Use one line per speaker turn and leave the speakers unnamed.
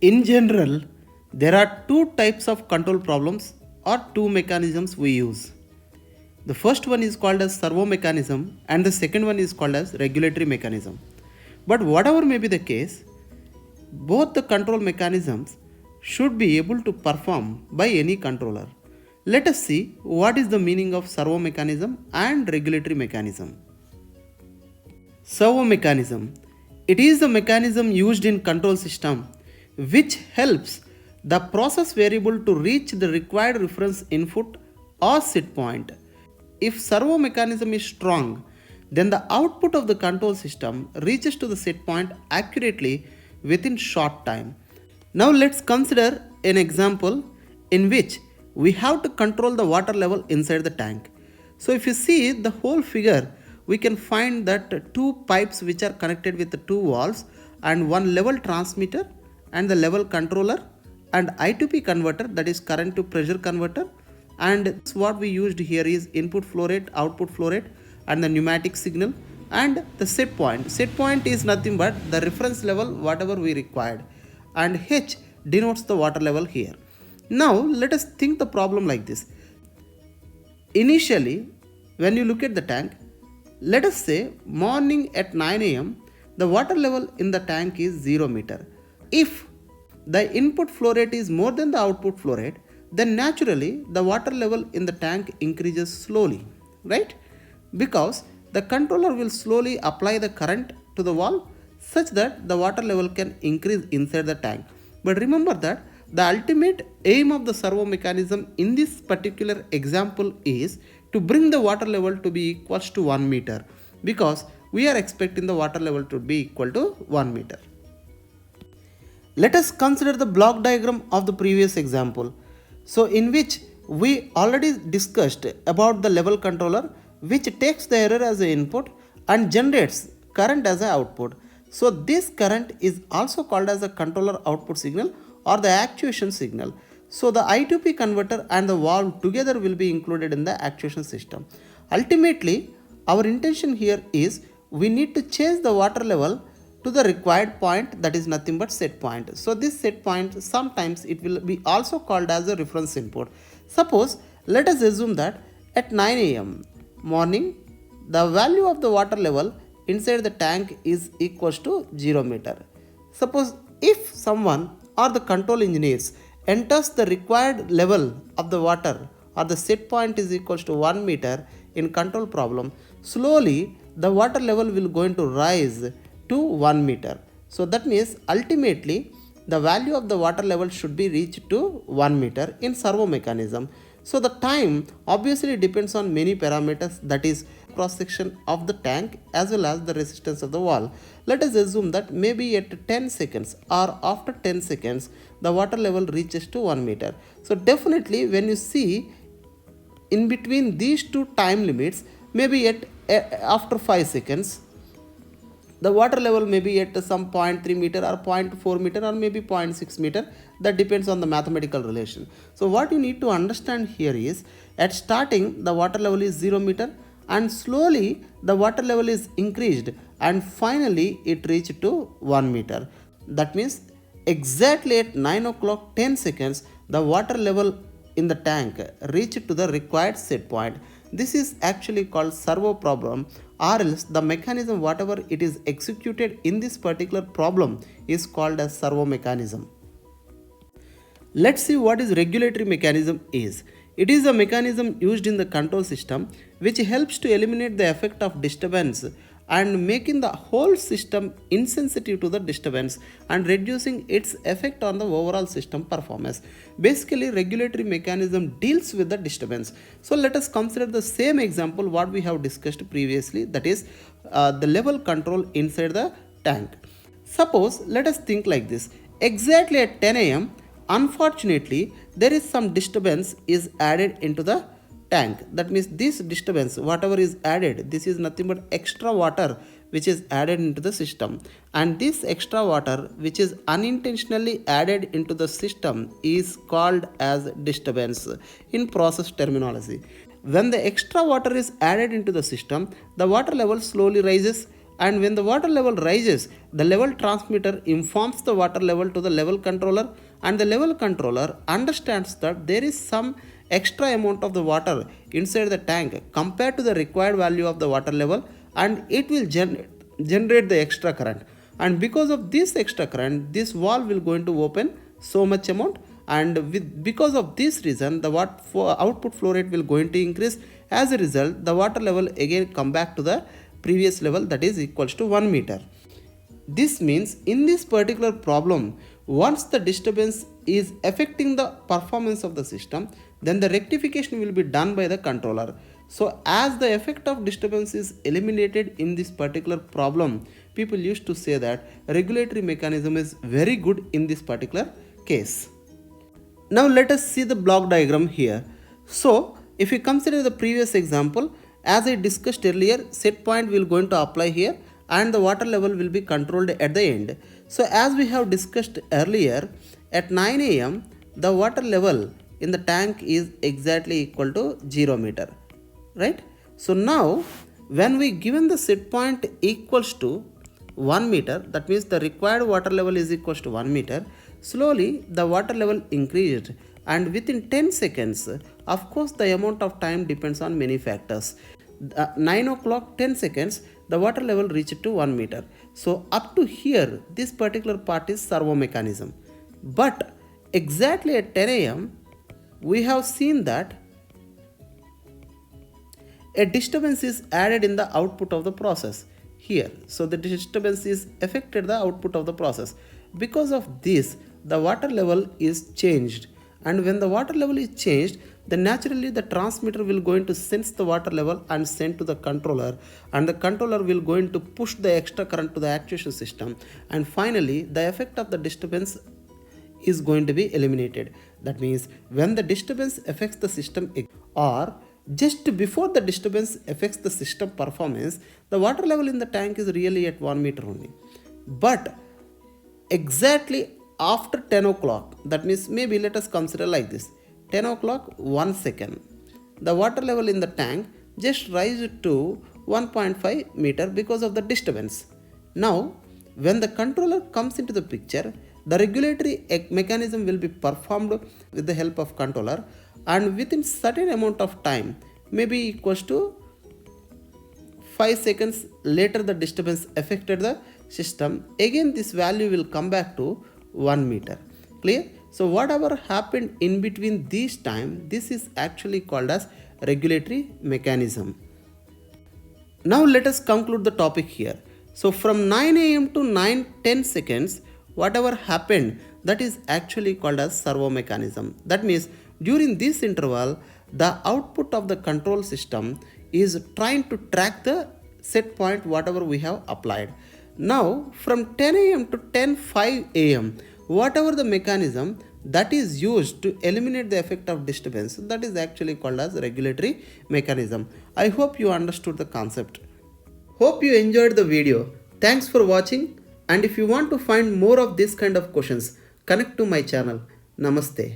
In general, there are two types of control problems or two mechanisms we use. The first one is called as servo mechanism and the second one is called as regulatory mechanism. But whatever may be the case, both the control mechanisms should be able to perform by any controller. Let us see what is the meaning of servo mechanism and regulatory mechanism. Servo mechanism. It is the mechanism used in control system which helps the process variable to reach the required reference input or set point. If servo mechanism is strong, then the output of the control system reaches to the set point accurately within short time. Now let's consider an example in which we have to control the water level inside the tank. So if you see the whole figure, we can find that two pipes which are connected with the two valves and one level transmitter and the level controller and I2P converter, that is current to pressure converter, and what we used here is input flow rate, output flow rate and the pneumatic signal and the set point. Set point is nothing but the reference level whatever we required, and H denotes the water level here. Now let us think the problem like this. Initially, when you look at the tank, let us say morning at 9 am, the water level in the tank is 0 meter. If the input flow rate is more than the output flow rate, then naturally the water level in the tank increases slowly, right? Because the controller will slowly apply the current to the valve such that the water level can increase inside the tank. But remember that the ultimate aim of the servo mechanism in this particular example is to bring the water level to be equals to 1 meter, because we are expecting the water level to be equal to 1 meter. Let us consider the block diagram of the previous example. So in which we already discussed about the level controller which takes the error as an input and generates current as an output. So this current is also called as a controller output signal or the actuation signal. So the I2P converter and the valve together will be included in the actuation system. Ultimately, our intention here is we need to change the water level to the required point, that is nothing but set point. So this set point, sometimes it will be also called as a reference input. Suppose let us assume that at 9 am morning, the value of the water level inside the tank is equals to 0 meter. Suppose if someone or the control engineers enters the required level of the water or the set point is equals to 1 meter in control problem, slowly the water level will going to rise to 1 meter. So that means ultimately the value of the water level should be reached to 1 meter in servo mechanism. So the time obviously depends on many parameters, that is cross section of the tank as well as the resistance of the valve. Let us assume that maybe at 10 seconds or after 10 seconds the water level reaches to 1 meter. So definitely when you see in between these two time limits, maybe after 5 seconds the water level may be at some 0.3 meter or 0.4 meter or maybe 0.6 meter. That depends on the mathematical relation. So what you need to understand here is at starting the water level is 0 meter and slowly the water level is increased and finally it reached to 1 meter. That means exactly at 9 o'clock 10 seconds the water level in the tank reached to the required set point. This is actually called servo problem, or else the mechanism whatever it is executed in this particular problem is called as servo mechanism. Let's see what is regulatory mechanism is. It is a mechanism used in the control system which helps to eliminate the effect of disturbance and making the whole system insensitive to the disturbance and reducing its effect on the overall system performance. Basically, regulatory mechanism deals with the disturbance. So let us consider the same example what we have discussed previously, that is the level control inside the tank. Suppose let us think like this. Exactly at 10 am, unfortunately there is some disturbance is added into the tank. That means this disturbance whatever is added, this is nothing but extra water which is added into the system, and this extra water which is unintentionally added into the system is called as disturbance in process terminology. When the extra water is added into the system, the water level slowly rises and when the water level rises, the level transmitter informs the water level to the level controller, and the level controller understands that there is some extra amount of the water inside the tank compared to the required value of the water level, and it will generate the extra current. And because of this extra current, this valve will going to open so much amount, and because of this reason the output flow rate will going to increase. As a result, the water level again come back to the previous level, that is equals to 1 meter. This means in this particular problem, once the disturbance is affecting the performance of the system, then the rectification will be done by the controller. So as the effect of disturbance is eliminated in this particular problem, people used to say that regulatory mechanism is very good in this particular case. Now let us see the block diagram here. So if you consider the previous example, as I discussed earlier, set point will going to apply here and the water level will be controlled at the end. So as we have discussed earlier, at 9 am the water level in the tank is exactly equal to 0 meter, right? So now when we given the set point equals to 1 meter, that means the required water level is equals to 1 meter. Slowly the water level increased, and within 10 seconds, of course the amount of time depends on many factors. 9 o'clock 10 seconds, the water level reached to 1 meter. So up to here, this particular part is servo mechanism. But exactly at 10 am, we have seen that a disturbance is added in the output of the process here. So the disturbance is affected the output of the process. Because of this, the water level is changed, and when the water level is changed, then naturally the transmitter will going to sense the water level and send to the controller, and the controller will going to push the extra current to the actuation system, and finally the effect of the disturbance is going to be eliminated. That means when the disturbance affects the system or just before the disturbance affects the system performance, the water level in the tank is really at 1 meter only. But exactly after 10 o'clock, that means maybe let us consider like this, 10 o'clock 1 second, the water level in the tank just rise to 1.5 meter because of the disturbance. Now when the controller comes into the picture, the regulatory mechanism will be performed with the help of controller, and within certain amount of time, maybe equals to 5 seconds later, the disturbance affected the system, again this value will come back to 1 meter. Clear? So whatever happened in between this time, this is actually called as regulatory mechanism. Now let us conclude the topic here. So from 9 am to 9:10 seconds, whatever happened, that is actually called as servo mechanism. That means during this interval, the output of the control system is trying to track the set point whatever we have applied. Now from 10 am to 10:05 am, whatever the mechanism that is used to eliminate the effect of disturbance, that is actually called as regulatory mechanism. I hope you understood the concept. Hope you enjoyed the video. Thanks for watching, and if you want to find more of this kind of questions, connect to my channel. Namaste.